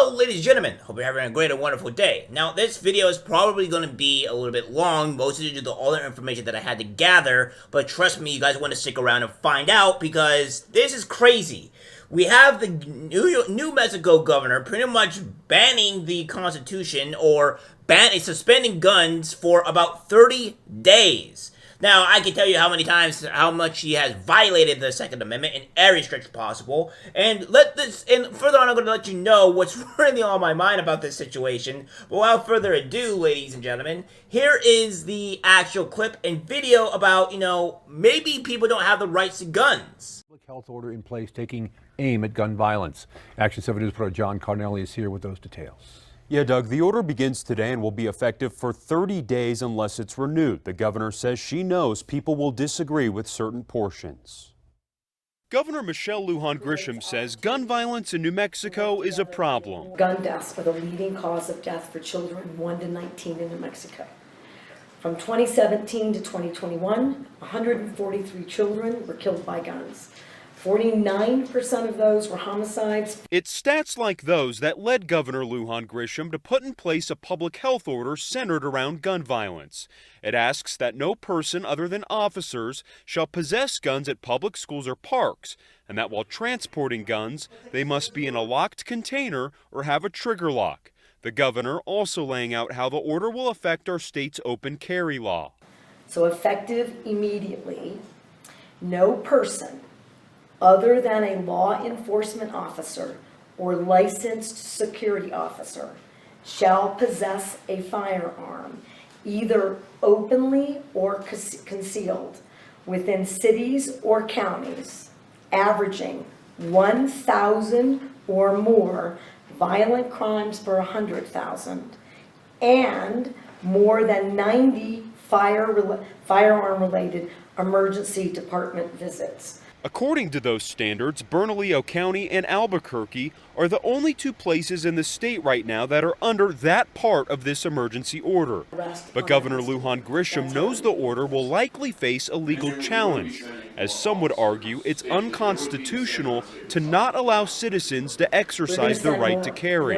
Hello ladies and gentlemen, hope you're having a great and wonderful day. Now this video is probably going to be a little bit long, mostly due to all the information that I had to gather, but trust me, you guys want to stick around and find out because this is crazy. We have the New Mexico governor pretty much banning the Constitution or suspending guns for about 30 days. Now, I can tell you how much he has violated the Second Amendment in every stretch possible, and further on, I'm going to let you know what's really on my mind about this situation. But without further ado, ladies and gentlemen, here is the actual clip and video about, maybe people don't have the rights to guns. Public health order in place taking aim at gun violence. Action 7 News reporter John Carnelli is here with those details. Yeah, Doug, the order begins today and will be effective for 30 days unless it's renewed. The governor says she knows people will disagree with certain portions. Governor Lujan Grisham says gun violence in New Mexico is a problem. Gun deaths are the leading cause of death for children 1 to 19 in New Mexico. From 2017 to 2021, 143 children were killed by guns. 49% of those were homicides. It's stats like those that led Governor Lujan Grisham to put in place a public health order centered around gun violence. It asks that no person other than officers shall possess guns at public schools or parks, and that while transporting guns, they must be in a locked container or have a trigger lock. The governor also laying out how the order will affect our state's open carry law. So effective immediately, no person other than a law enforcement officer or licensed security officer shall possess a firearm, either openly or concealed, within cities or counties, averaging 1,000 or more violent crimes per 100,000, and more than 90 firearm-related emergency department visits. According to those standards, Bernalillo County and Albuquerque are the only two places in the state right now that are under that part of this emergency order. But Governor Lujan Grisham knows the order will likely face a legal challenge, as some would argue it's unconstitutional to not allow citizens to exercise their right to carry.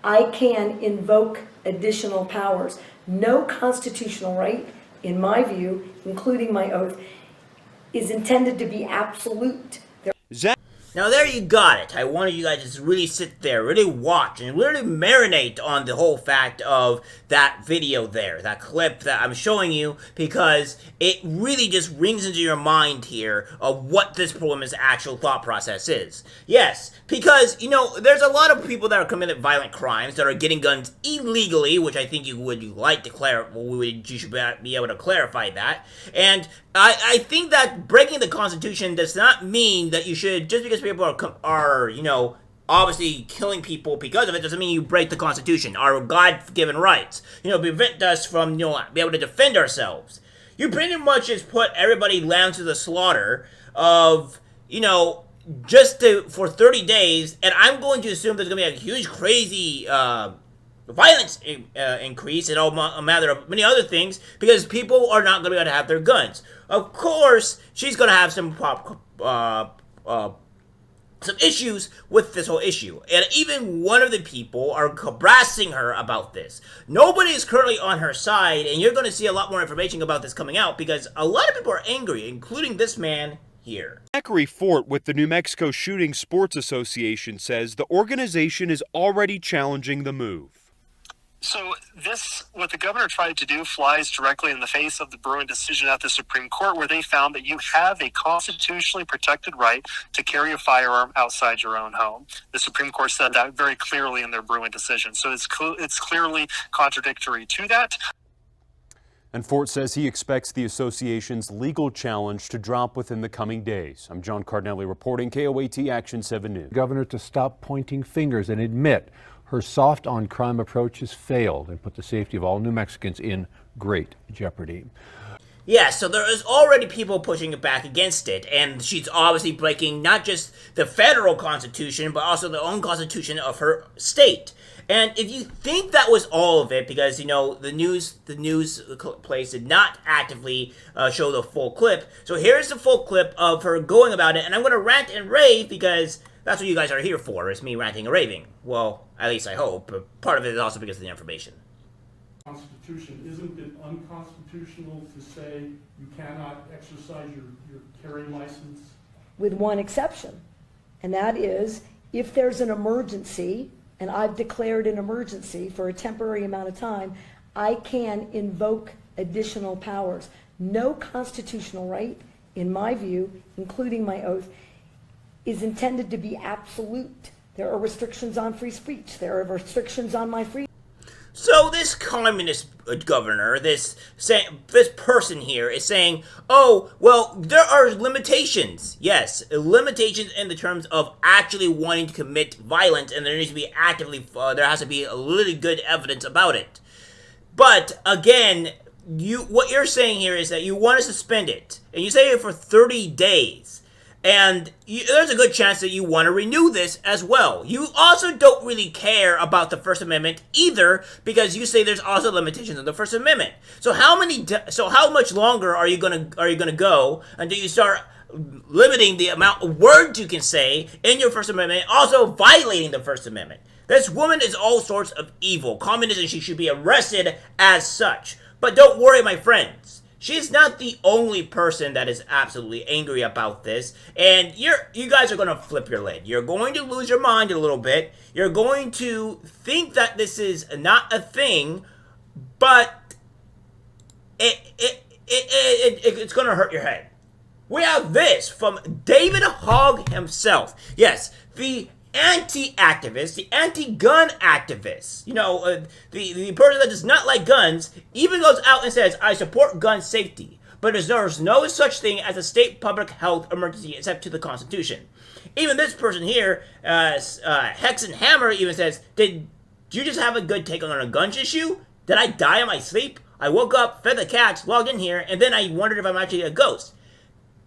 I can invoke additional powers. No constitutional right, in my view, including my oath, is intended to be absolute. Now there you got it. I wanted you guys to just really sit there, really watch, and really marinate on the whole fact of that video there, that clip that I'm showing you, because it really just rings into your mind here of what this woman's actual thought process is. Yes, because, there's a lot of people that are committing violent crimes that are getting guns illegally, which I think you should be able to clarify that. And I think that breaking the Constitution does not mean that you should, just because people are obviously killing people because of it, doesn't mean you break the Constitution, our God-given rights. Prevent us from, be able to defend ourselves. You pretty much just put everybody down to the slaughter of, for 30 days, and I'm going to assume there's going to be a huge, crazy, violence increase and a matter of many other things because people are not going to be able to have their guns. Of course, she's going to have some issues with this whole issue, and even one of the people are harassing her about this. Nobody is currently on her side, and you're going to see a lot more information about this coming out because a lot of people are angry, including this man here. Zachary Fort with the New Mexico Shooting Sports Association says the organization is already challenging the move. So what the governor tried to do flies directly in the face of the Bruin decision at the Supreme Court, where they found that you have a constitutionally protected right to carry a firearm outside your own home. The Supreme Court said that very clearly in their Bruin decision. So it's clearly contradictory to that. And Fort says he expects the association's legal challenge to drop within the coming days. I'm John Carnelli reporting, KOAT Action 7 News. Governor to stop pointing fingers and admit her soft on crime approach has failed and put the safety of all New Mexicans in great jeopardy. Yeah, so there is already people pushing back against it, and she's obviously breaking not just the federal constitution, but also the own constitution of her state. And if you think that was all of it, because, the news place did not actively show the full clip, so here's the full clip of her going about it, and I'm going to rant and rave because That's what you guys are here for, is me ranting and raving. Well, at least I hope, but part of it is also because of the information. Constitution, isn't it unconstitutional to say you cannot exercise your carry license? With one exception, and that is if there's an emergency, and I've declared an emergency for a temporary amount of time, I can invoke additional powers. No constitutional right, in my view, including my oath, is intended to be absolute. There are restrictions on free speech. There are restrictions on my freedom. So this communist governor, this person here is saying, oh, well, there are limitations. Yes, limitations in the terms of actually wanting to commit violence, and there needs to be there has to be a really good evidence about it. But again, what you're saying here is that you want to suspend it, and you say it for 30 days. And there's a good chance that you want to renew this as well. You also don't really care about the First Amendment either, because you say there's also limitations on the First Amendment. So how much longer are you gonna go until you start limiting the amount of words you can say in your First Amendment, also violating the First Amendment? This woman is all sorts of evil. Communism, she should be arrested as such. But don't worry, my friends. She's not the only person that is absolutely angry about this, and you guys are going to flip your lid. You're going to lose your mind a little bit. You're going to think that this is not a thing, but it's going to hurt your head. We have this from David Hogg himself. Yes, the anti-activist, the anti-gun activist, the person that does not like guns, even goes out and says, I support gun safety, but there's no such thing as a state public health emergency except to the Constitution. Even this person here, Hex and Hammer, even says, did you just have a good take on a guns issue? Did I die in my sleep? I woke up, fed the cats, logged in here, and then I wondered if I'm actually a ghost.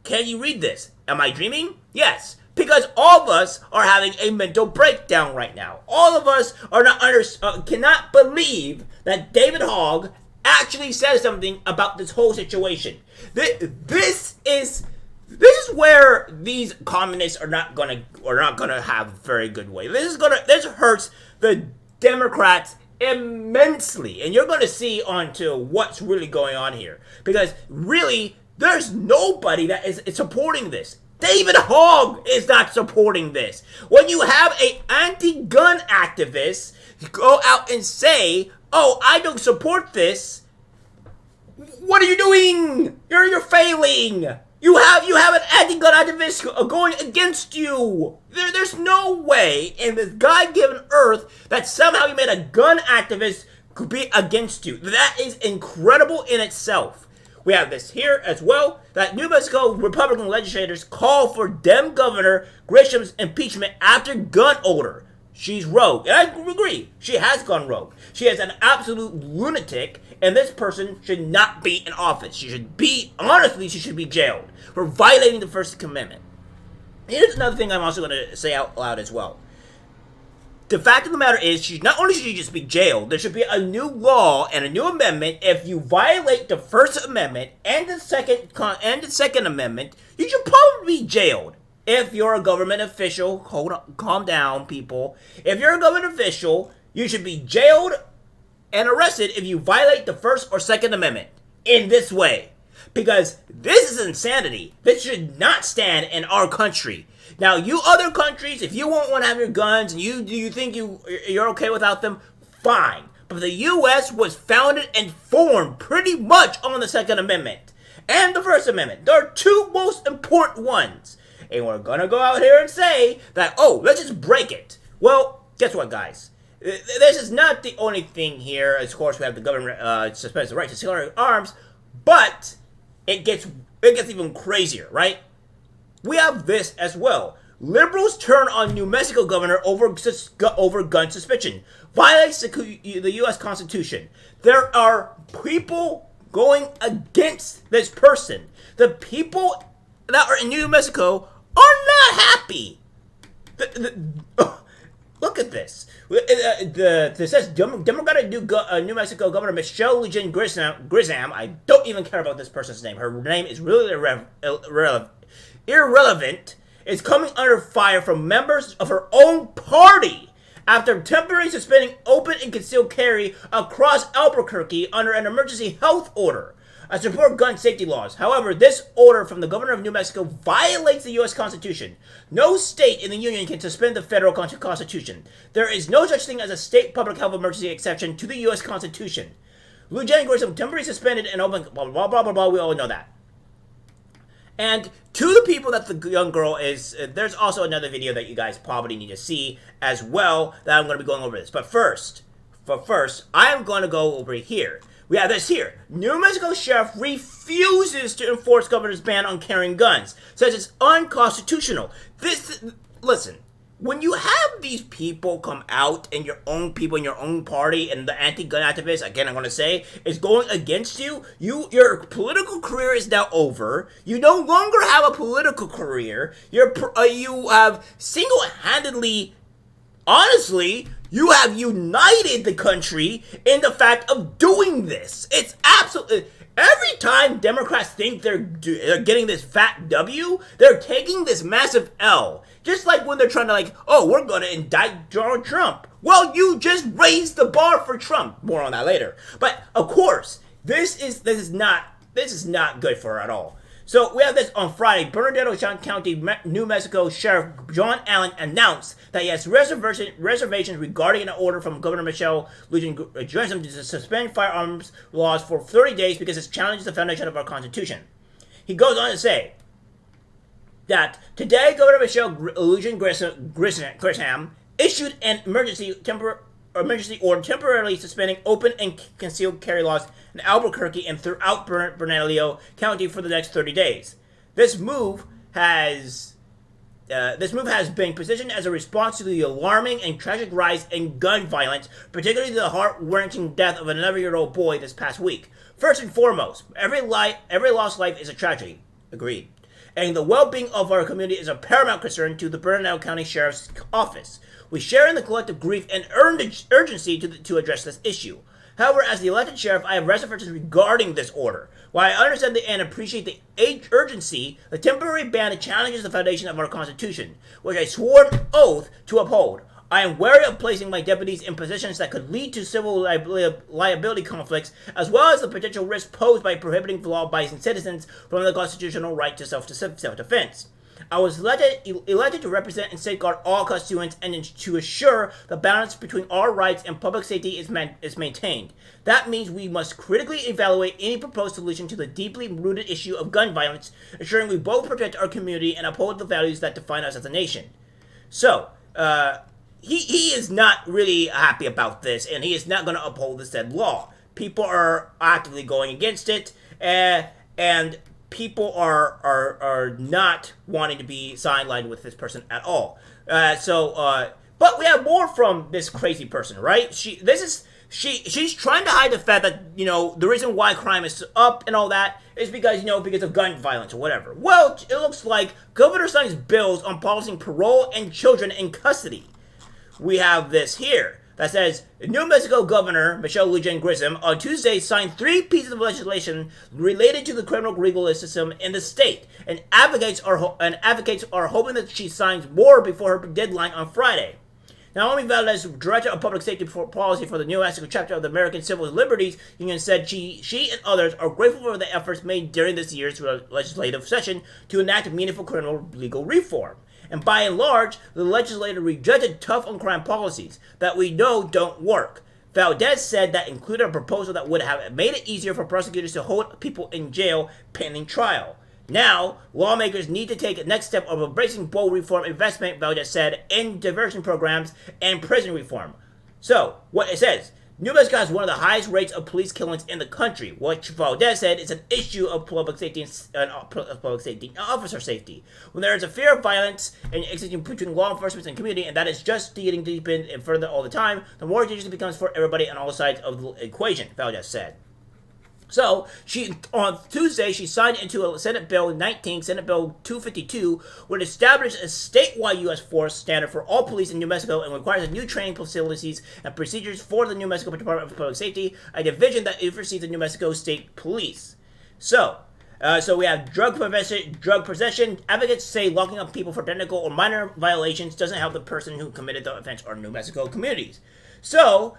Can you read this? Am I dreaming? Yes. Because all of us are having a mental breakdown right now. All of us are cannot believe that David Hogg actually said something about this whole situation. This is where these communists are not gonna have a very good way. This hurts the Democrats immensely, and you're gonna see onto what's really going on here. Because really, there's nobody that is supporting this. David Hogg is not supporting this. When you have an anti-gun activist go out and say, oh, I don't support this, what are you doing? You're failing. You have an anti-gun activist going against you. There's no way in this God-given earth that somehow you made a gun activist could be against you. That is incredible in itself. We have this here as well, that New Mexico Republican legislators call for Governor Grisham's impeachment after gun odor. She's rogue. And I agree, she has gone rogue. She is an absolute lunatic, and this person should not be in office. She should be jailed for violating the First Amendment. Here's another thing I'm also going to say out loud as well. The fact of the matter is, not only should she just be jailed, there should be a new law and a new amendment. If you violate the First Amendment and the Second Amendment, you should probably be jailed. If you're a government official, calm down, people. If you're a government official, you should be jailed and arrested if you violate the First or Second Amendment in this way. Because this is insanity. This should not stand in our country. Now, you other countries, if you won't want to have your guns and you think you're okay without them, fine. But the U.S. was founded and formed pretty much on the Second Amendment and the First Amendment. They're two most important ones. And we're going to go out here and say that, oh, let's just break it. Well, guess what, guys? This is not the only thing here. Of course, we have the government suspends the right to carry arms, but it gets even crazier, right? We have this as well. Liberals turn on New Mexico governor over gun suspension. Violates the U.S. Constitution. There are people going against this person. The people that are in New Mexico are not happy. Look at this. This says Democratic New Mexico Governor Michelle Lujan Grisham. I don't even care about this person's name. Her name is really irrelevant. is coming under fire from members of her own party after temporarily suspending open and concealed carry across Albuquerque under an emergency health order to support gun safety laws. However, this order from the governor of New Mexico violates the U.S. Constitution. No state in the Union can suspend the federal Constitution. There is no such thing as a state public health emergency exception to the U.S. Constitution. Lujan Grisham temporarily suspended and open, blah, blah, blah, blah, blah, we all know that. And to the people that the young girl is, there's also another video that you guys probably need to see as well that I'm going to be going over this. But first, I am going to go over here. We have this here. New Mexico sheriff refuses to enforce governor's ban on carrying guns. Says it's unconstitutional. Listen, when you have these people come out and your own people in your own party and the anti-gun activists, again I'm going to say, is going against you, your political career is now over. You no longer have a political career. You have single-handedly, honestly, you have united the country in the fact of doing this. It's absolutely... Every time Democrats think they're getting this fat W, they're taking this massive L. Just like when they're trying to we're going to indict Donald Trump. Well, you just raised the bar for Trump. More on that later. But, of course, this is not good for her at all. So we have this on Friday. Bernardino County, New Mexico Sheriff John Allen announced that he has reservations regarding an order from Governor Lujan Grisham to suspend firearms laws for 30 days because it challenges the foundation of our Constitution. He goes on to say that today Governor Lujan Grisham issued an emergency order temporarily suspending open and concealed carry laws in Albuquerque and throughout Bernalillo County for the next 30 days. This move has been positioned as a response to the alarming and tragic rise in gun violence, particularly the heart-wrenching death of an 11-year-old boy this past week. First and foremost, every lost life is a tragedy. Agreed. And the well-being of our community is a paramount concern to the Bernalillo County Sheriff's Office. We share in the collective grief and urgency to address this issue. However, as the elected sheriff, I have reservations regarding this order. While I understand and appreciate the urgency, the temporary ban challenges the foundation of our Constitution, which I swore an oath to uphold. I am wary of placing my deputies in positions that could lead to civil liability conflicts, as well as the potential risk posed by prohibiting law-abiding citizens from the constitutional right to self-defense. I was elected to represent and safeguard all constituents and to assure the balance between our rights and public safety is maintained. That means we must critically evaluate any proposed solution to the deeply rooted issue of gun violence, ensuring we both protect our community and uphold the values that define us as a nation. So, he is not really happy about this, and he is not going to uphold the said law. People are actively going against it, and people are not wanting to be sidelined with this person at all. But we have more from this crazy person, right? She's trying to hide the fact that, the reason why crime is up and all that is because of gun violence or whatever. Well, it looks like Governor signs bills on policing parole and children in custody. We have this here that says, New Mexico Governor Lujan Grisham on Tuesday signed 3 pieces of legislation related to the criminal legal system in the state, and advocates are hoping that she signs more before her deadline on Friday. Naomi Valdez, Director of Public Safety Policy for the New Mexico chapter of the American Civil Liberties Union, said she and others are grateful for the efforts made during this year's legislative session to enact meaningful criminal legal reform. And by and large, the legislature rejected tough on crime policies that we know don't work. Valdez said that included a proposal that would have made it easier for prosecutors to hold people in jail pending trial. Now, lawmakers need to take the next step of embracing bold reform investment, Valdez said, in diversion programs and prison reform. So, what it says, New Mexico has one of the highest rates of police killings in the country, which Valdez said is an issue of public safety and officer safety. When there is a fear of violence and existing between law enforcement and community, and that is just getting deeper and further all the time, the more dangerous it becomes for everybody on all sides of the equation, Valdez said. So, on Tuesday, she signed into a Senate Bill 252, which established a statewide U.S. force standard for all police in New Mexico and requires a new training facilities and procedures for the New Mexico Department of Public Safety, a division that oversees the New Mexico State Police. So, So we have drug possession. Advocates say locking up people for technical or minor violations doesn't help the person who committed the offense or New Mexico communities. So,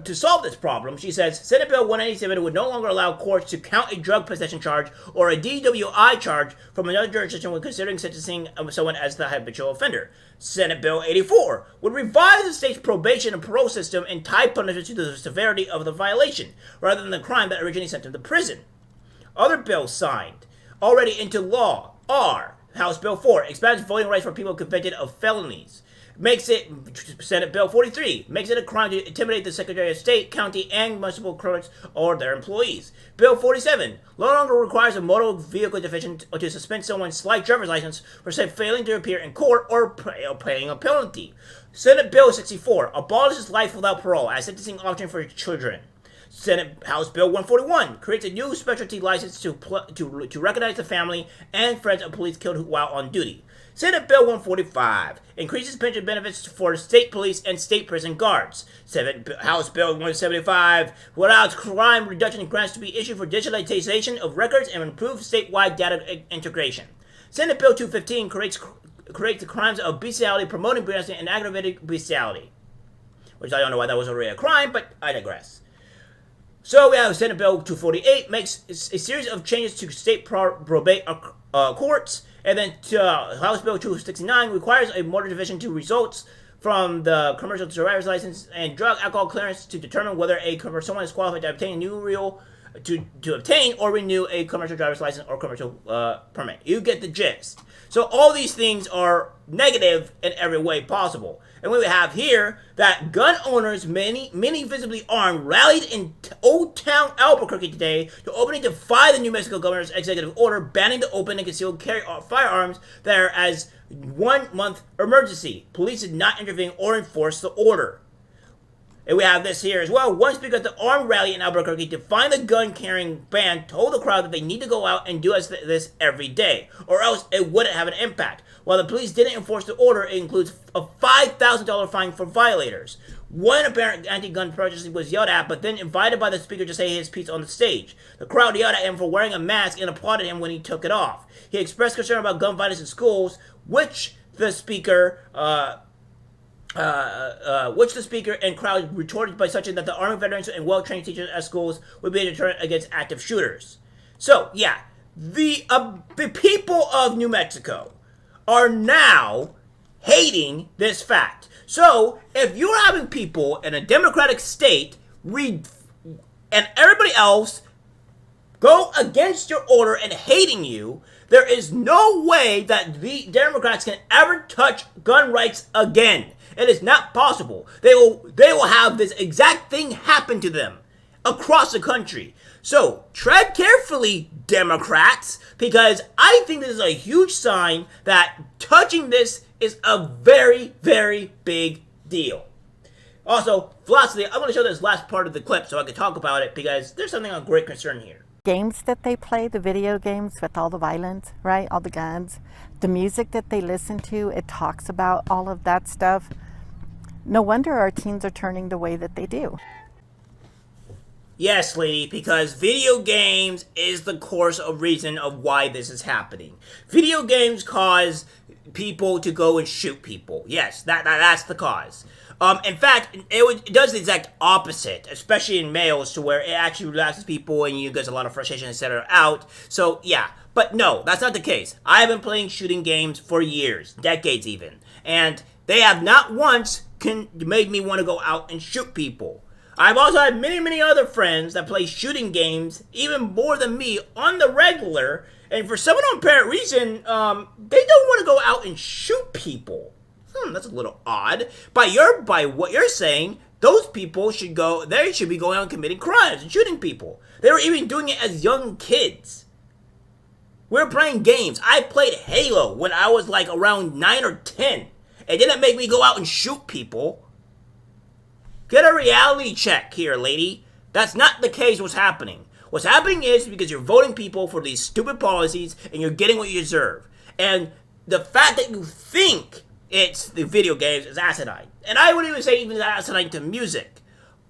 to solve this problem, she says, Senate Bill 197 would no longer allow courts to count a drug possession charge or a DWI charge from another jurisdiction when considering sentencing someone as the habitual offender. Senate Bill 84 would revise the state's probation and parole system and tie punishment to the severity of the violation, rather than the crime that originally sent them to prison. Other bills signed already into law are House Bill 4 expands voting rights for people convicted of felonies. Makes it, Senate Bill 43, makes it a crime to intimidate the Secretary of State, county, and municipal clerks or their employees. Bill 47 no longer requires a motor vehicle deficient to suspend someone's slight driver's license for, say, failing to appear in court or paying a penalty. Senate Bill 64 abolishes life without parole as sentencing option for children. House Bill 141 creates a new specialty license to recognize the family and friends of police killed while on duty. Senate Bill 145 increases pension benefits for state police and state prison guards. House Bill 175 allows crime reduction grants to be issued for digitalization of records and improved statewide data integration. Senate Bill 215 creates the crimes of bestiality, promoting bestiality, and aggravated bestiality. Which I don't know why that was already a crime, but I digress. So we have Senate Bill 248 makes a series of changes to state probate courts. And then House Bill 269 requires a motor division to results from the commercial driver's license and drug alcohol clearance to determine whether someone is qualified to obtain to obtain or renew a commercial driver's license or commercial permit. You get the gist. So all these things are negative in every way possible. And we have here that gun owners, many visibly armed, rallied in Old Town Albuquerque today to openly defy the New Mexico governor's executive order banning the open and concealed carry firearms there as 1 month emergency. Police did not intervene or enforce the order. And we have this here as well. One speaker at the armed rally in Albuquerque defying the gun-carrying ban told the crowd that they need to go out and do this every day, or else it wouldn't have an impact. While the police didn't enforce the order, it includes a $5,000 fine for violators. One apparent anti-gun protest was yelled at, but then invited by the speaker to say his piece on the stage. The crowd yelled at him for wearing a mask and applauded him when he took it off. He expressed concern about gun violence in schools, which the speaker and crowd retorted by such that the Army veterans and well-trained teachers at schools would be a deterrent against active shooters. So, yeah, the people of New Mexico are now hating this fact. So, if you're having people in a democratic state read and everybody else go against your order and hating you, there is no way that the Democrats can ever touch gun rights again. It is not possible. They will have this exact thing happen to them across the country. So tread carefully, Democrats, because I think this is a huge sign that touching this is a very, very big deal. Also, lastly, I'm going to show this last part of the clip so I can talk about it because there's something of great concern here. Games that they play, the video games with all the violence, right? All the guns, the music that they listen to, it talks about all of that stuff. No wonder our teens are turning the way that they do. Yes, lady, because video games is the course of reason of why this is happening. Video games cause people to go and shoot people. Yes, that's the cause. In fact, it does the exact opposite, especially in males, to where it actually relaxes people and you get a lot of frustration, etc. out. So, yeah. But no, that's not the case. I have been playing shooting games for years, decades even. And they have not once made me want to go out and shoot people. I've also had many other friends that play shooting games, even more than me, on the regular. And for some apparent reason, they don't want to go out and shoot people. That's a little odd. By what you're saying, those people should be going out and committing crimes and shooting people. They were even doing it as young kids. We were playing games. I played Halo when I was like around 9 or 10. It didn't make me go out and shoot people. Get a reality check here, lady. That's not the case what's happening. What's happening is because you're voting people for these stupid policies and you're getting what you deserve. And the fact that you think it's the video games is asinine. And I wouldn't even say even asinine to music.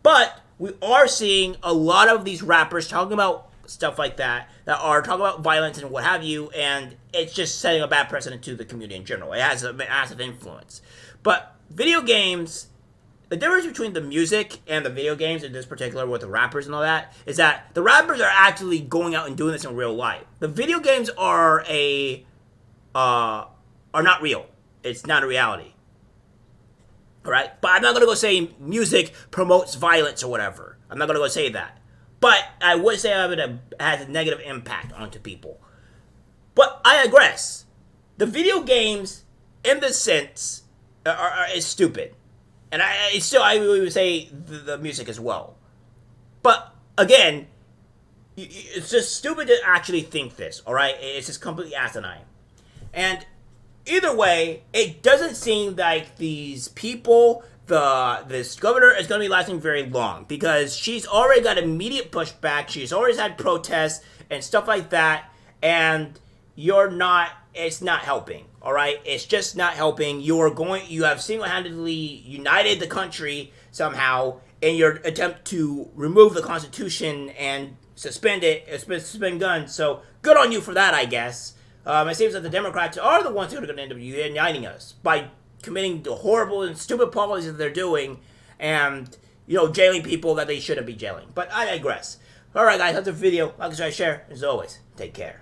But we are seeing a lot of these rappers talking about stuff like that, that are talking about violence and what have you, and it's just setting a bad precedent to the community in general. It has a massive influence. But video games, the difference between the music and the video games, in this particular with the rappers and all that, is that the rappers are actually going out and doing this in real life. The video games are not real. It's not a reality. Alright? But I'm not gonna go say music promotes violence or whatever. I'm not gonna go say that. But I would say it has a negative impact onto people. But I digress. The video games, in this sense, is stupid. And I would say the music as well. But again, it's just stupid to actually think this, alright? It's just completely asinine. And either way, it doesn't seem like these people, this governor, is going to be lasting very long, because she's already got immediate pushback. She's always had protests and stuff like that, and it's not helping, all right? It's just not helping. You have single-handedly united the country somehow in your attempt to remove the Constitution and suspend guns. So good on you for that, I guess. It seems that the Democrats are the ones who are going to end up uniting us by committing the horrible and stupid policies that they're doing, and jailing people that they shouldn't be jailing. But I digress. All right, guys, that's the video. Like, subscribe, share. As always, take care.